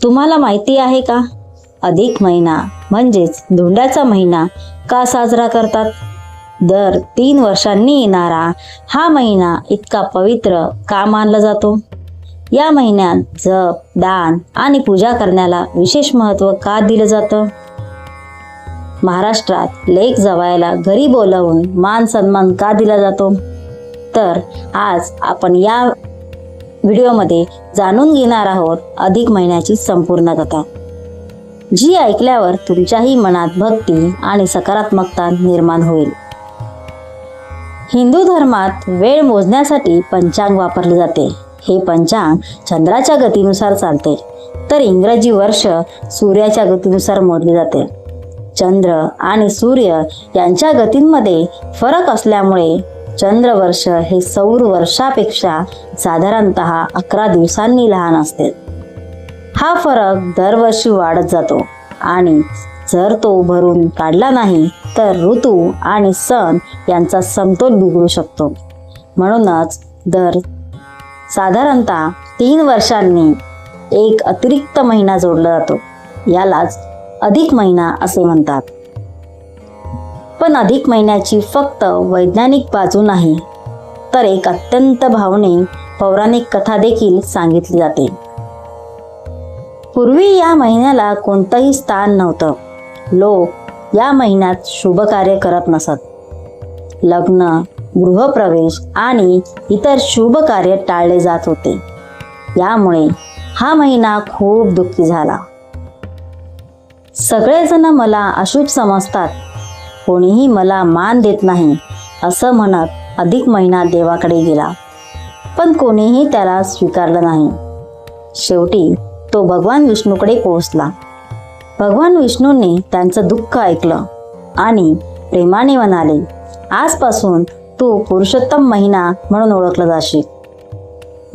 तुम्हाला माहिती आहे का, अधिक महिना म्हणजेच धोंड्याचा महिना का साजरा करतात? दर 3 वर्षांनी येणारा हा महिना इतका पवित्र का मानला जातो? या महिन्यात जप, दान आणि पूजा करण्याला विशेष महत्त्व का दिलं जातं? महाराष्ट्रात लेक जावयाला घरी बोलावून मान सन्मान का दिला जातो? तर आज आपण या व्हिडिओमध्ये जाणून घेणार आहोत अधिक महिन्याची संपूर्ण कथा, जी ऐकल्यावर तुमच्याही मनात भक्ती आणि सकारात्मकता निर्माण होईल. हिंदू धर्मात वेळ मोजण्यासाठी पंचांग वापरले जाते. हे पंचांग चंद्राच्या गतीनुसार चालते, तर इंग्रजी वर्ष सूर्याच्या गतीनुसार मोजले जाते. चंद्र आणि सूर्य यांच्या गतींमध्ये फरक असल्यामुळे चंद्रवर्ष हे सौर वर्षापेक्षा साधारणतः 11 दिवसांनी लहान असते. हा फरक दरवर्षी वाढत जातो आणि जर तो भरून काढला नाही तर ऋतू आणि सण यांचा समतोल बिघडू शकतो. म्हणूनच दर साधारणतः 3 वर्षांनी एक अतिरिक्त महिना जोडला जातो. यालाच अधिक महिना असे म्हणतात. पण अधिक महिन्याची फक्त वैज्ञानिक बाजू नाही, तर एक अत्यंत भावनिक पौराणिक कथा देखील सांगितली जाते. पूर्वी या महिन्याला कोणतंही स्थान नव्हतं. लोक या महिन्यात शुभ कार्य करत नसत. लग्न, गृहप्रवेश आणि इतर शुभ कार्य टाळले जात होते. यामुळे हा महिना खूप दुःखी झाला. सगळेजण मला अशुभ समजतात, कोणीही मला मान देत नाही असं म्हणत अधिक महिना देवाकडे गेला, पण कोणीही त्याला स्वीकारलं नाही. शेवटी तो भगवान विष्णूकडे पोहोचला. भगवान विष्णूंनी त्यांचं दुःख ऐकलं आणि प्रेमाने म्हणाले, आजपासून तू पुरुषोत्तम महिना म्हणून ओळखला जाशील.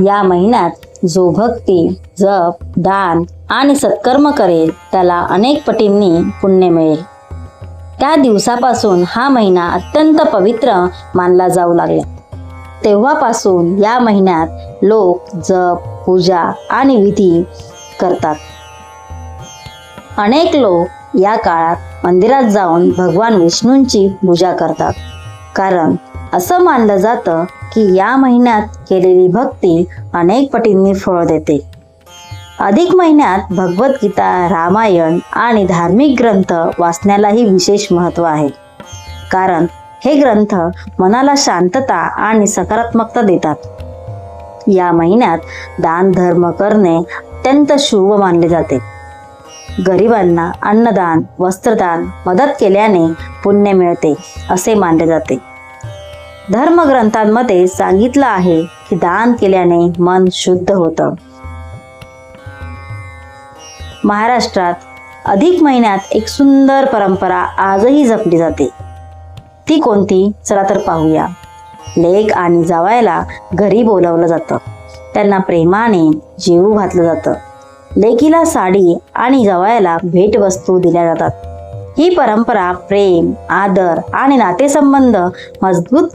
या महिन्यात जो भक्ती, जप, दान आणि सत्कर्म करेल त्याला अनेक पटींनी पुण्य मिळेल. त्या दिवसापासून हा महिना अत्यंत पवित्र मानला जाऊ लागला. तेव्हापासून या महिन्यात लोक जप, पूजा आणि विधी करतात. अनेक लोक या काळात मंदिरात जाऊन भगवान विष्णूंची पूजा करतात, कारण असं मानलं जातं की या महिन्यात केलेली भक्ती अनेक पटींनी फळ देते. अधिक महिन्यात भगवद्गीता, रामायण आणि धार्मिक ग्रंथ वाचण्यालाही विशेष महत्त्व आहे, कारण हे ग्रंथ मनाला शांतता आणि सकारात्मकता देतात. या महिन्यात दान धर्म करणे अत्यंत शुभ मानले जाते. गरिबांना अन्नदान, वस्त्रदान, मदत केल्याने पुण्य मिळते असे मानले जाते. धर्मग्रंथांमध्ये सांगितलं आहे की दान केल्याने मन शुद्ध होतं. महाराष्ट्रात अधिक महिन्यात एक सुंदर परंपरा आजही जपली जाते. ती कोणती? चला तर पाहूया. लेक आणि जावयाला घरी बोलावलं जातं. त्यांना प्रेमाने जेवू घातलं जातं. लेकीला साडी आणि जावयाला भेटवस्तू दिल्या जातात. ही परंपरा प्रेम, आदर आणि नातेसंबंध मजबूत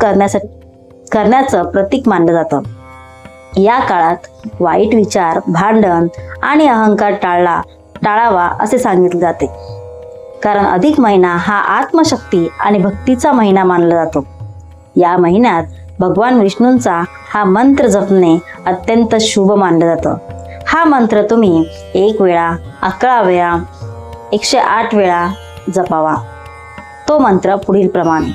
करण्याचं प्रतीक मानलं जातं. या काळात वाईट विचार, भांडण आणि अहंकार टाळावा असे सांगितले जाते, कारण अधिक महिना हा आत्मशक्ती आणि भक्तीचा महिना मानला जातो. या महिन्यात भगवान विष्णूंचा हा मंत्र जपणे अत्यंत शुभ मानलं जातं. हा मंत्र तुम्ही 1 वेळा, 11 वेळा, 108 वेळा जपावा. तो मंत्र पुढील प्रमाणे: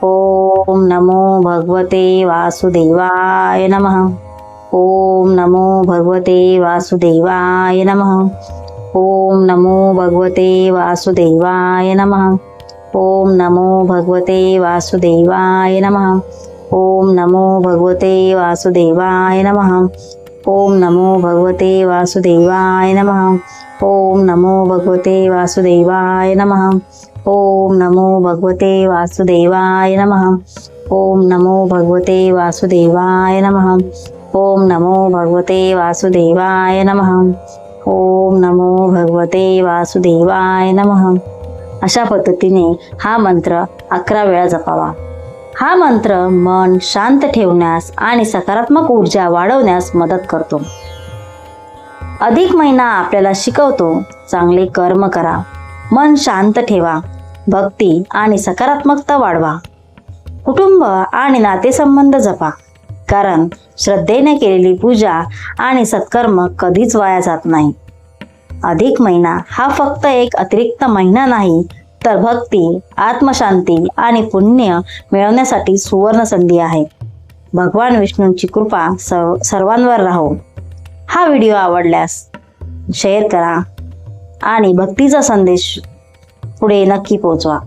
ओम नमो भगवते वासुदेवाय नमः. ओम नमो भगवते वासुदेवाय नमः. ओम नमो भगवते वासुदेवाय नमः. ओम नमो भगवते वासुदेवाय नमः. ओम नमो भगवते वासुदेवाय नमः. ओम नमो भगवते वासुदेवाय नमः. ओम नमो भगवते वासुदेवाय नमः. ओम नमो भगवते वासुदेवाय नमः. ओम नमो भगवते वासुदेवाय नमः. ओम नमो भगवते वासुदेवाय नमः. ओम नमो भगवते वासुदेवाय नमः. अशा पद्धतीने हा मंत्र 11 वेळा जपावा. हा मंत्र मन शांत ठेवण्यास आणि सकारात्मक ऊर्जा वाढवण्यास मदत करतो. अधिक महिना आपल्याला शिकवतो, चांगले कर्म करा, मन शांत ठेवा, भक्ती आणि सकारात्मकता वाढवा, कुटुंब आणि नातेसंबंध जपा, कारण श्रद्धेने केलेली पूजा आणि सत्कर्म कधीच वाया जात नाही. अधिक महिना हा फक्त एक अतिरिक्त महिना नाही, तर भक्ती, आत्मशांती आणि पुण्य मिळवण्यासाठी सुवर्ण संधी आहे. भगवान विष्णूंची कृपा सर्वांवर राहो. हा व्हिडिओ आवडल्यास शेअर करा आणि भक्तीचा संदेश पुढे नक्की पोहोचवा.